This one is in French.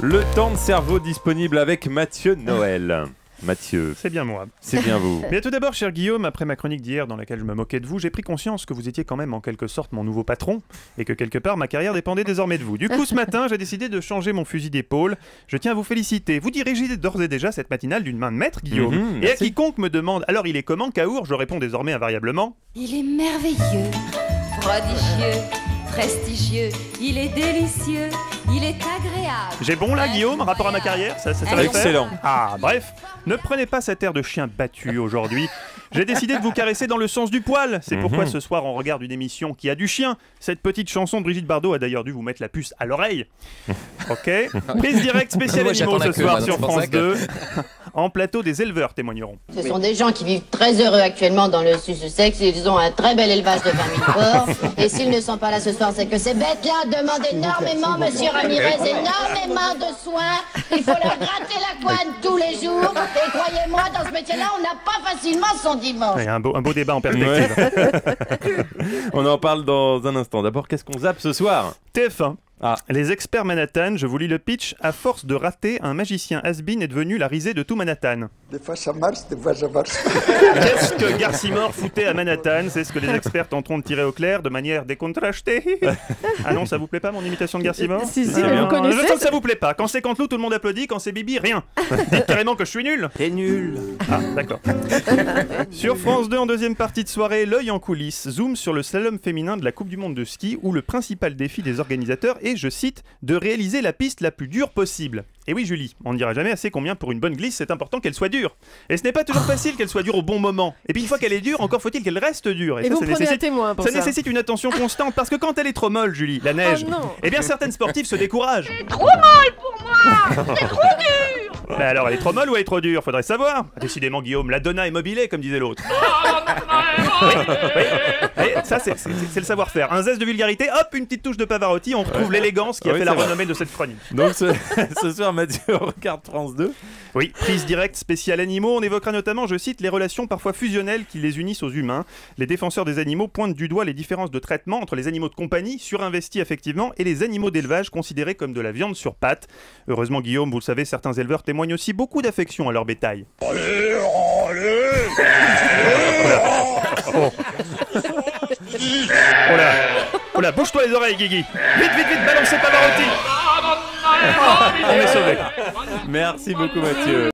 Le temps de cerveau disponible avec Mathieu Noël. Mathieu, C'est bien moi. c'est bien vous. Mais tout d'abord, cher Guillaume, après ma chronique d'hier dans laquelle je me moquais de vous, j'ai pris conscience que vous étiez quand même en quelque sorte mon nouveau patron et que quelque part ma carrière dépendait désormais de vous. Du coup, ce matin, j'ai décidé de changer mon fusil d'épaule. Je tiens à vous féliciter. Vous dirigez d'ores et déjà cette matinale d'une main de maître, Guillaume. Et à merci. quiconque me demande alors il est comment Caour, je réponds désormais invariablement. Il est merveilleux, prodigieux, prestigieux, il est délicieux, il est agréable. J'ai bon là, Guillaume, rapport à ma carrière ça va le faire Excellent. Ah, bref, ne prenez pas cet air de chien battu aujourd'hui. J'ai décidé de vous caresser dans le sens du poil. C'est pourquoi ce soir on regarde une émission qui a du chien. Cette petite chanson de Brigitte Bardot a d'ailleurs dû vous mettre la puce à l'oreille. Ok. Prise directe spéciale Moi, animaux j'attends la ce queue, soir moi, sur donc c'est pour France ça que- 2. En plateau, des éleveurs témoigneront. Ce sont des gens qui vivent très heureux actuellement dans le Sussex. Ils ont un très bel élevage de 20 000 porcs. Et s'ils ne sont pas là ce soir, c'est que ces bêtes-là demandent énormément, monsieur Ramirez, énormément de soins. Il faut leur gratter la couenne tous les jours. Et croyez-moi, dans ce métier-là, on n'a pas facilement son dimanche. Ouais, un beau débat en perspective. Ouais. On en parle dans un instant. D'abord, qu'est-ce qu'on zappe ce soir? TF1. Ah. Les experts Manhattan, je vous lis le pitch. À force de rater, un magicien has-been est devenu la risée de tout Manhattan. Des fois ça marche, des fois ça marche. Qu'est-ce que Garcimore foutait à Manhattan? C'est ce que les experts tenteront de tirer au clair de manière décontractée. Ah non, ça vous plaît pas mon imitation de Garcimore? Si, Ah, mais vous non, connaissez. je sens que ça vous plaît pas. Quand c'est Canteloup, tout le monde applaudit. Quand c'est Bibi, rien. Dites carrément que je suis nul. T'es nul. Ah, d'accord. Sur France 2, en deuxième partie de soirée, l'œil en coulisses zoom sur le slalom féminin de la Coupe du Monde de ski où le principal défi des organisateurs est, je cite, de réaliser la piste la plus dure possible. Et oui, Julie, on ne dira jamais assez combien pour une bonne glisse, c'est important qu'elle soit dure. Et ce n'est pas toujours facile qu'elle soit dure au bon moment. Et puis une fois qu'elle est dure, encore faut-il qu'elle reste dure. Et ça, vous ça prenez un nécessite... témoin pour Ça ça. nécessite une attention constante parce que quand elle est trop molle, Julie, la neige, Oh non. eh bien certaines sportives se découragent. Mais alors, elle est trop molle ou elle est trop dure? Faudrait savoir. Décidément, Guillaume, la donna est mobilée, comme disait l'autre. Oui, ça, c'est le savoir-faire. Un zeste de vulgarité, hop, une petite touche de Pavarotti, on retrouve l'élégance qui a Oui, fait la c'est vrai. renommée de cette chronique. Donc ce soir, Mathieu, on regarde France 2. Oui, prise directe spéciale animaux. On évoquera notamment, je cite, les relations parfois fusionnelles qui les unissent aux humains. Les défenseurs des animaux pointent du doigt les différences de traitement entre les animaux de compagnie, surinvestis affectivement, et les animaux d'élevage considérés comme de la viande sur pattes. Heureusement, Guillaume, vous le savez, certains éleveurs témoignent aussi beaucoup d'affection à leur bétail. Oh là, bouge-toi les oreilles, Guigui. Vite, balancez Pavarotti. On est sauvé. Merci beaucoup, Mathieu.